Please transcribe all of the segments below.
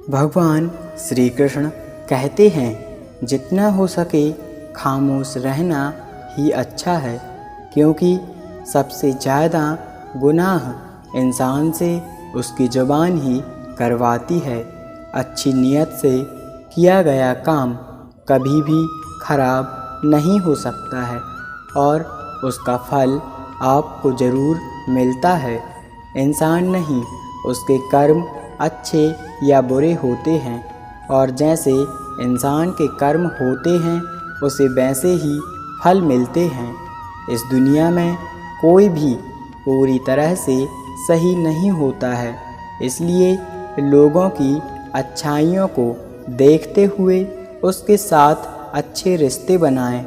भगवान श्री कृष्ण कहते हैं जितना हो सके खामोश रहना ही अच्छा है, क्योंकि सबसे ज़्यादा गुनाह इंसान से उसकी ज़ुबान ही करवाती है। अच्छी नीयत से किया गया काम कभी भी खराब नहीं हो सकता है और उसका फल आपको ज़रूर मिलता है। इंसान नहीं, उसके कर्म अच्छे या बुरे होते हैं और जैसे इंसान के कर्म होते हैं उसे वैसे ही फल मिलते हैं। इस दुनिया में कोई भी पूरी तरह से सही नहीं होता है, इसलिए लोगों की अच्छाइयों को देखते हुए उसके साथ अच्छे रिश्ते बनाएं।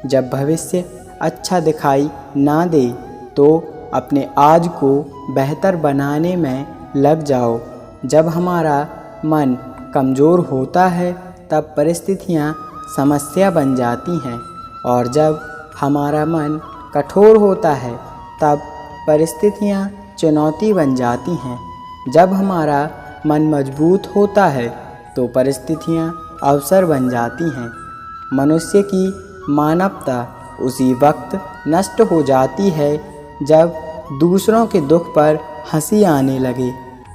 जब भविष्य अच्छा दिखाई ना दे तो अपने आज को बेहतर बनाने में लग जाओ। जब हमारा मन कमज़ोर होता है तब परिस्थितियाँ समस्या बन जाती हैं और जब हमारा मन कठोर होता है तब परिस्थितियाँ चुनौती बन जाती हैं। जब हमारा मन मजबूत होता है तो परिस्थितियाँ अवसर बन जाती हैं। मनुष्य की मानवता उसी वक्त नष्ट हो जाती है जब दूसरों के दुख पर हंसी आने लगे।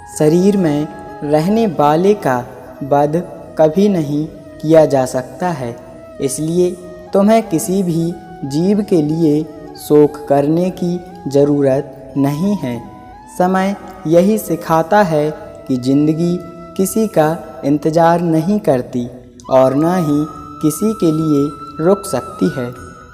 शरीर में रहने वाले का वध कभी नहीं किया जा सकता है, इसलिए तुम्हें किसी भी जीव के लिए शोक करने की ज़रूरत नहीं है। समय यही सिखाता है कि ज़िंदगी किसी का इंतज़ार नहीं करती और न ही किसी के लिए रुक सकती है।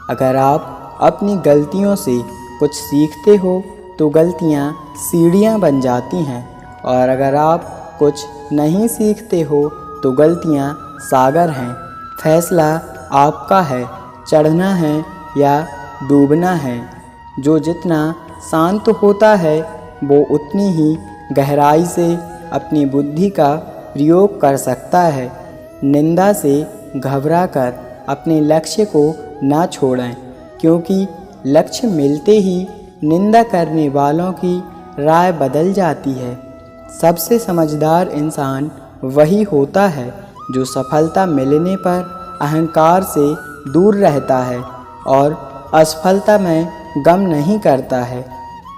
अगर आप अपनी गलतियों से कुछ सीखते हो तो गलतियाँ सीढ़ियाँ बन जाती हैं और अगर आप कुछ नहीं सीखते हो तो गलतियाँ सागर हैं। फैसला आपका है, चढ़ना है या डूबना है। जो जितना शांत होता है वो उतनी ही गहराई से अपनी बुद्धि का प्रयोग कर सकता है। निंदा से घबराकर अपने लक्ष्य को ना छोड़ें, क्योंकि लक्ष्य मिलते ही निंदा करने वालों की राय बदल जाती है। सबसे समझदार इंसान वही होता है जो सफलता मिलने पर अहंकार से दूर रहता है और असफलता में गम नहीं करता है।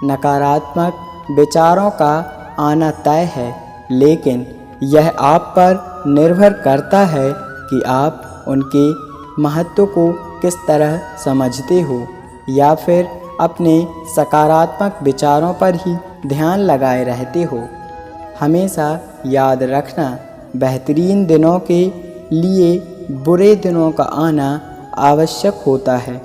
नकारात्मक विचारों का आना तय है, लेकिन यह आप पर निर्भर करता है कि आप उनके महत्व को किस तरह समझते हो या फिर अपने सकारात्मक विचारों पर ही ध्यान लगाए रहते हो। हमेशा याद रखना, बेहतरीन दिनों के लिए बुरे दिनों का आना आवश्यक होता है।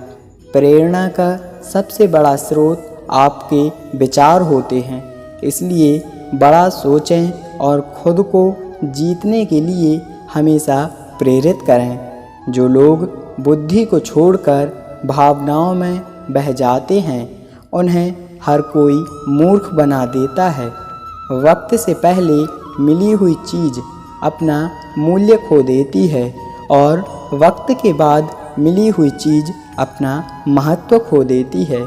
प्रेरणा का सबसे बड़ा स्रोत आपके विचार होते हैं, इसलिए बड़ा सोचें और खुद को जीतने के लिए हमेशा प्रेरित करें। जो लोग बुद्धि को छोड़कर भावनाओं में बह जाते हैं उन्हें हर कोई मूर्ख बना देता है। वक्त से पहले मिली हुई चीज़ अपना मूल्य खो देती है और वक्त के बाद मिली हुई चीज़ अपना महत्व खो देती है।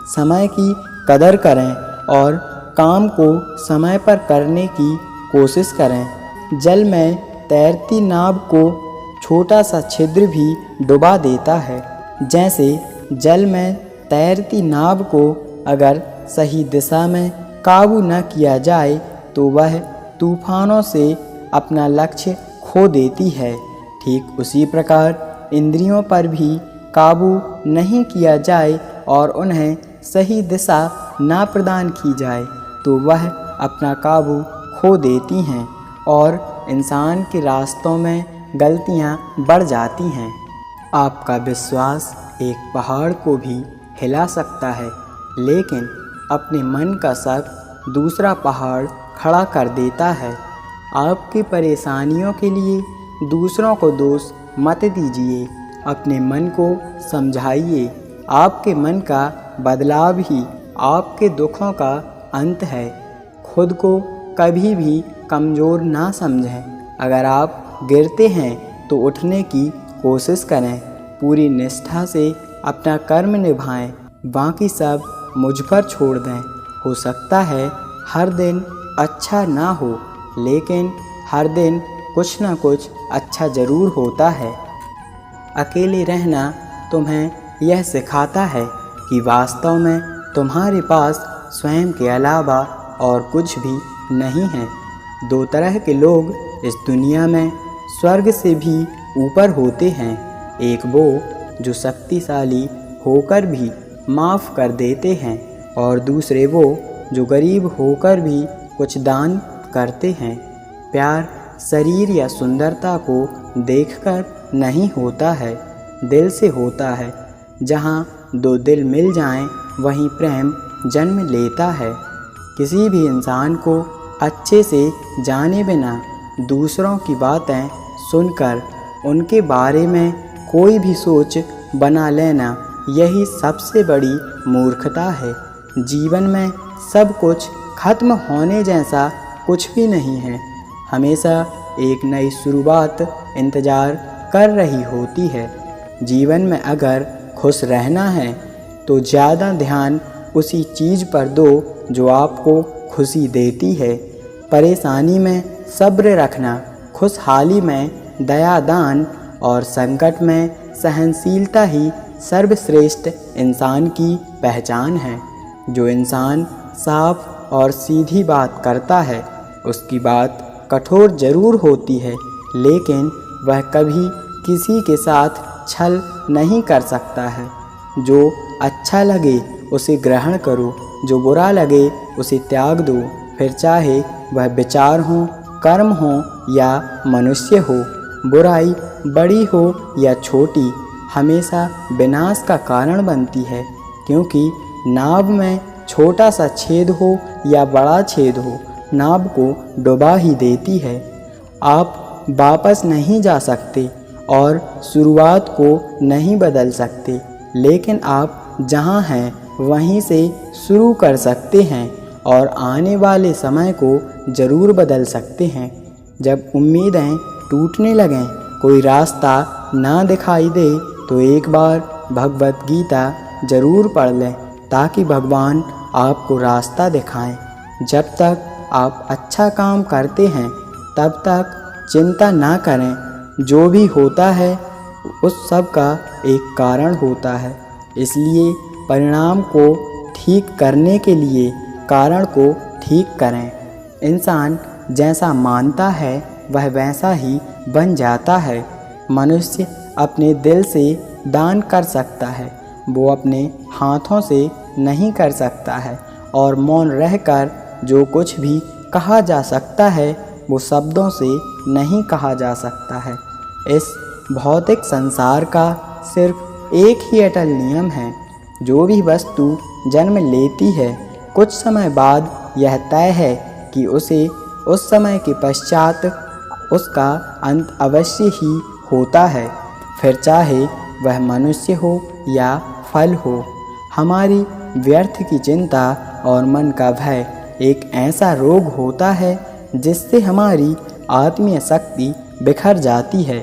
समय की कदर करें और काम को समय पर करने की कोशिश करें। जल में तैरती नाव को छोटा सा छिद्र भी डुबा देता है। जैसे जल में तैरती नाव को अगर सही दिशा में काबू न किया जाए तो वह तूफानों से अपना लक्ष्य खो देती है। ठीक उसी प्रकार इंद्रियों पर भी काबू नहीं किया जाए और उन्हें सही दिशा ना प्रदान की जाए तो वह अपना काबू खो देती हैं और इंसान के रास्तों में गलतियां बढ़ जाती हैं। आपका विश्वास एक पहाड़ को भी हिला सकता है, लेकिन अपने मन का शक दूसरा पहाड़ खड़ा कर देता है। आपकी परेशानियों के लिए दूसरों को दोष मत दीजिए, अपने मन को समझाइए। आपके मन का बदलाव ही आपके दुखों का अंत है। खुद को कभी भी कमज़ोर ना समझें। अगर आप गिरते हैं तो उठने की कोशिश करें। पूरी निष्ठा से अपना कर्म निभाएं, बाकी सब मुझ पर छोड़ दें। हो सकता है हर दिन अच्छा ना हो, लेकिन हर दिन कुछ न कुछ अच्छा ज़रूर होता है। अकेले रहना तुम्हें यह सिखाता है कि वास्तव में तुम्हारे पास स्वयं के अलावा और कुछ भी नहीं है। दो तरह के लोग इस दुनिया में स्वर्ग से भी ऊपर होते हैं। एक वो जो शक्तिशाली होकर भी माफ़ कर देते हैं और दूसरे वो जो गरीब होकर भी कुछ दान करते हैं। प्यार शरीर या सुंदरता को देखकर नहीं होता है, दिल से होता है। जहाँ दो दिल मिल जाएं, वहीं प्रेम जन्म लेता है। किसी भी इंसान को अच्छे से जाने बिना दूसरों की बातें सुनकर उनके बारे में कोई भी सोच बना लेना, यही सबसे बड़ी मूर्खता है। जीवन में सब कुछ खत्म होने जैसा कुछ भी नहीं है। हमेशा एक नई शुरुआत इंतज़ार कर रही होती है। जीवन में अगर खुश रहना है तो ज़्यादा ध्यान उसी चीज़ पर दो जो आपको खुशी देती है। परेशानी में सब्र रखना, खुशहाली में दया दान और संकट में सहनशीलता ही सर्वश्रेष्ठ इंसान की पहचान है। जो इंसान साफ और सीधी बात करता है उसकी बात कठोर जरूर होती है, लेकिन वह कभी किसी के साथ छल नहीं कर सकता है। जो अच्छा लगे उसे ग्रहण करो, जो बुरा लगे उसे त्याग दो। फिर चाहे वह विचार हो, कर्म हो या मनुष्य हो, बुराई बड़ी हो या छोटी, हमेशा विनाश का कारण बनती है। क्योंकि नाव में छोटा सा छेद हो या बड़ा छेद हो, नाव को डुबा ही देती है। आप वापस नहीं जा सकते और शुरुआत को नहीं बदल सकते, लेकिन आप जहाँ हैं वहीं से शुरू कर सकते हैं और आने वाले समय को ज़रूर बदल सकते हैं। जब उम्मीदें टूटने लगें, कोई रास्ता ना दिखाई दे, तो एक बार भगवत गीता ज़रूर पढ़ लें ताकि भगवान आपको रास्ता दिखाएं। जब तक आप अच्छा काम करते हैं तब तक चिंता ना करें। जो भी होता है उस सब का एक कारण होता है, इसलिए परिणाम को ठीक करने के लिए कारण को ठीक करें। इंसान जैसा मानता है वह वैसा ही बन जाता है। मनुष्य अपने दिल से दान कर सकता है, वो अपने हाथों से नहीं कर सकता है। और मौन रहकर जो कुछ भी कहा जा सकता है वो शब्दों से नहीं कहा जा सकता है। इस भौतिक संसार का सिर्फ एक ही अटल नियम है, जो भी वस्तु जन्म लेती है कुछ समय बाद यह तय है कि उसे उस समय के पश्चात उसका अंत अवश्य ही होता है, फिर चाहे वह मनुष्य हो या फल हो। हमारी व्यर्थ की चिंता और मन का भय एक ऐसा रोग होता है जिससे हमारी आत्मीय शक्ति बिखर जाती है।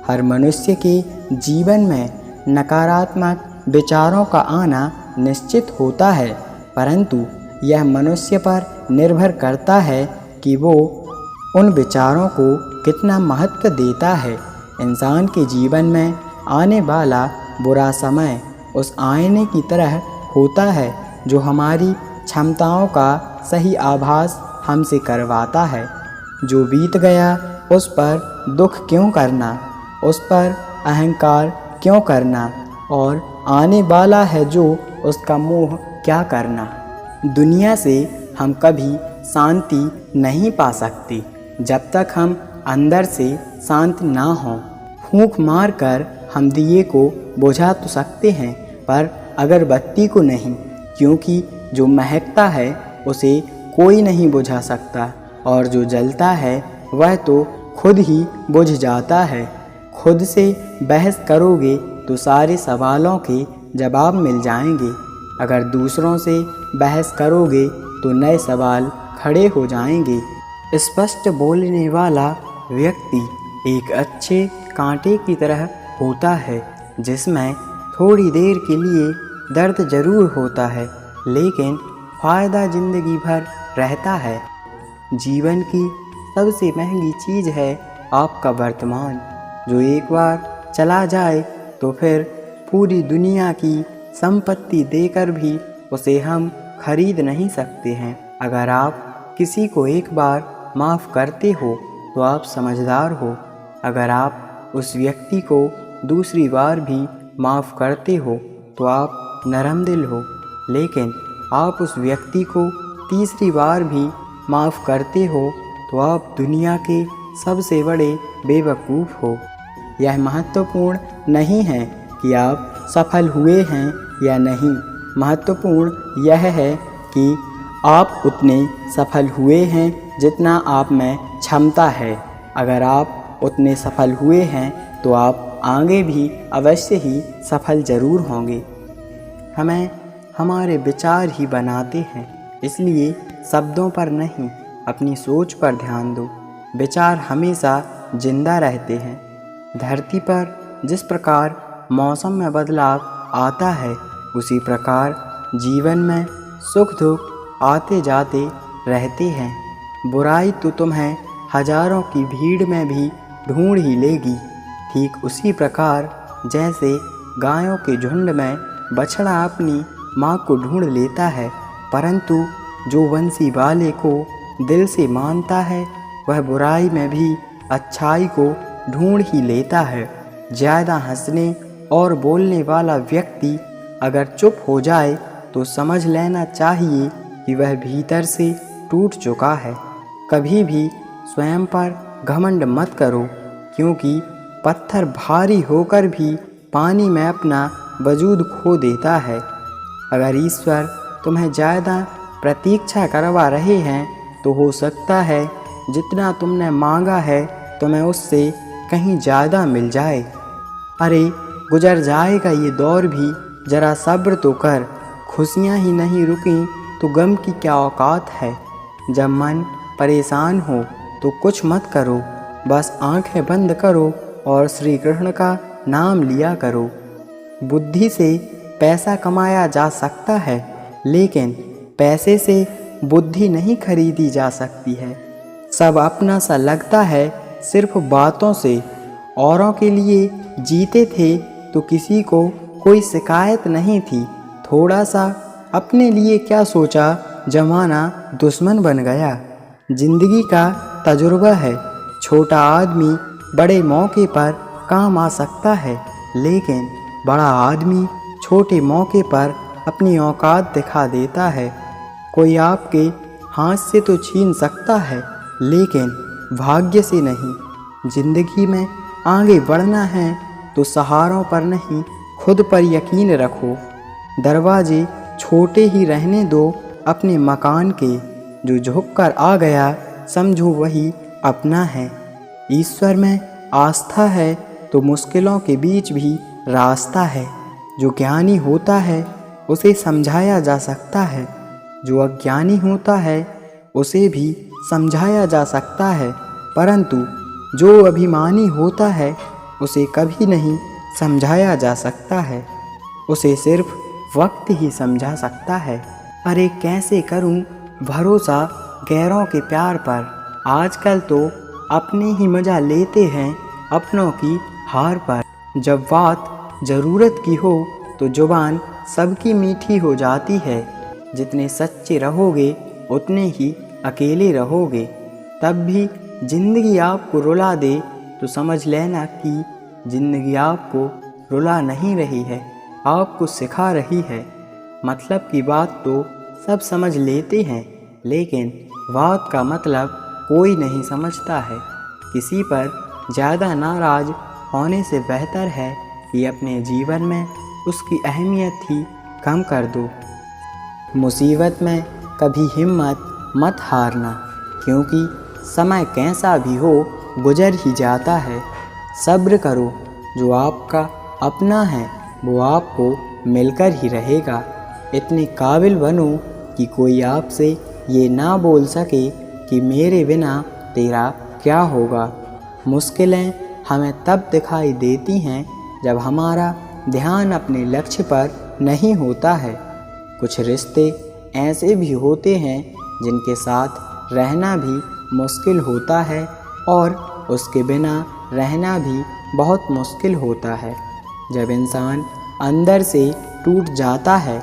हर मनुष्य के जीवन में नकारात्मक विचारों का आना निश्चित होता है, परंतु यह मनुष्य पर निर्भर करता है कि वो उन विचारों को कितना महत्व देता है। इंसान के जीवन में आने वाला बुरा समय उस आईने की तरह होता है जो हमारी क्षमताओं का सही आभास हमसे करवाता है। जो बीत गया उस पर दुख क्यों करना, उस पर अहंकार क्यों करना, और आने वाला है जो उसका मोह क्या करना। दुनिया से हम कभी शांति नहीं पा सकते जब तक हम अंदर से शांत ना हों। फूंक मार कर हम दिए को बुझा तो सकते हैं पर अगरबत्ती को नहीं, क्योंकि जो महकता है उसे कोई नहीं बुझा सकता और जो जलता है वह तो खुद ही बुझ जाता है। खुद से बहस करोगे तो सारे सवालों के जवाब मिल जाएंगे। अगर दूसरों से बहस करोगे तो नए सवाल खड़े हो जाएंगे। स्पष्ट बोलने वाला व्यक्ति एक अच्छे कांटे की तरह होता है, जिसमें थोड़ी देर के लिए दर्द जरूर होता है, लेकिन फ़ायदा ज़िंदगी भर रहता है। जीवन की सबसे महंगी चीज़ है आपका वर्तमान, जो एक बार चला जाए तो फिर पूरी दुनिया की संपत्ति देकर भी उसे हम खरीद नहीं सकते हैं। अगर आप किसी को एक बार माफ़ करते हो तो आप समझदार हो। अगर आप उस व्यक्ति को दूसरी बार भी माफ़ करते हो तो आप नरम दिल हो। लेकिन आप उस व्यक्ति को तीसरी बार भी माफ़ करते हो तो आप दुनिया के सबसे बड़े बेवकूफ़ हो। यह महत्वपूर्ण नहीं है कि आप सफल हुए हैं या नहीं, महत्वपूर्ण यह है कि आप उतने सफल हुए हैं जितना आप में क्षमता है। अगर आप उतने सफल हुए हैं तो आप आगे भी अवश्य ही सफल ज़रूर होंगे। हमें हमारे विचार ही बनाते हैं, इसलिए शब्दों पर नहीं अपनी सोच पर ध्यान दो। विचार हमेशा जिंदा रहते हैं। धरती पर जिस प्रकार मौसम में बदलाव आता है उसी प्रकार जीवन में सुख दुख आते जाते रहते हैं। बुराई तो तुम्हें हजारों की भीड़ में भी ढूंढ ही लेगी। ठीक उसी प्रकार जैसे गायों के झुंड में बछड़ा अपनी माँ को ढूंढ लेता है, परंतु जो बंसी वाले को दिल से मानता है वह बुराई में भी अच्छाई को ढूंढ ही लेता है। ज़्यादा हंसने और बोलने वाला व्यक्ति अगर चुप हो जाए तो समझ लेना चाहिए कि वह भीतर से टूट चुका है। कभी भी स्वयं पर घमंड मत करो, क्योंकि पत्थर भारी होकर भी पानी में अपना वजूद खो देता है। अगर ईश्वर तुम्हें ज़्यादा प्रतीक्षा करवा रहे हैं तो हो सकता है जितना तुमने मांगा है तुम्हें उससे कहीं ज़्यादा मिल जाए। अरे गुजर जाएगा ये दौर भी, ज़रा सब्र तो कर। खुशियाँ ही नहीं रुकीं तो गम की क्या औकात है। जब मन परेशान हो तो कुछ मत करो, बस आंखें बंद करो और श्री कृष्ण का नाम लिया करो। बुद्धि से पैसा कमाया जा सकता है, लेकिन पैसे से बुद्धि नहीं खरीदी जा सकती है। सब अपना सा लगता है सिर्फ बातों से। औरों के लिए जीते थे तो किसी को कोई शिकायत नहीं थी। थोड़ा सा अपने लिए क्या सोचा, जमाना दुश्मन बन गया। जिंदगी का तजुर्बा है। छोटा आदमी बड़े मौके पर काम आ सकता है, लेकिन बड़ा आदमी छोटे मौके पर अपनी औकात दिखा देता है। कोई आपके हाथ से तो छीन सकता है, लेकिन भाग्य से नहीं। जिंदगी में आगे बढ़ना है तो सहारों पर नहीं खुद पर यकीन रखो। दरवाजे छोटे ही रहने दो अपने मकान के। जो झुक कर आ गया समझो वही अपना है। ईश्वर में आस्था है तो मुश्किलों के बीच भी रास्ता है। जो ज्ञानी होता है उसे समझाया जा सकता है, जो अज्ञानी होता है उसे भी समझाया जा सकता है, परंतु जो अभिमानी होता है उसे कभी नहीं समझाया जा सकता है। उसे सिर्फ वक्त ही समझा सकता है। अरे कैसे करूं भरोसा गैरों के प्यार पर। आजकल तो अपने ही मजा लेते हैं अपनों की हार पर। जब बात ज़रूरत की हो तो जुबान सबकी मीठी हो जाती है। जितने सच्चे रहोगे उतने ही अकेले रहोगे। तब भी जिंदगी आपको रुला दे तो समझ लेना कि जिंदगी आपको रुला नहीं रही है, आपको सिखा रही है। मतलब की बात तो सब समझ लेते हैं, लेकिन बात का मतलब कोई नहीं समझता है। किसी पर ज़्यादा नाराज़ होने से बेहतर है कि अपने जीवन में उसकी अहमियत ही कम कर दो। मुसीबत में कभी हिम्मत मत हारना, क्योंकि समय कैसा भी हो गुजर ही जाता है। सब्र करो, जो आपका अपना है वो आपको मिलकर ही रहेगा। इतने काबिल बनो कि कोई आपसे ये ना बोल सके कि मेरे बिना तेरा क्या होगा। मुश्किलें हमें तब दिखाई देती हैं जब हमारा ध्यान अपने लक्ष्य पर नहीं होता है। कुछ रिश्ते ऐसे भी होते हैं जिनके साथ रहना भी मुश्किल होता है और उसके बिना रहना भी बहुत मुश्किल होता है। जब इंसान अंदर से टूट जाता है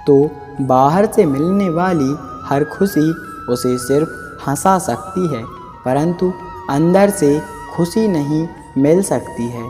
तो बाहर से मिलने वाली हर खुशी उसे सिर्फ हंसा सकती है, परंतु अंदर से खुशी नहीं मिल सकती है।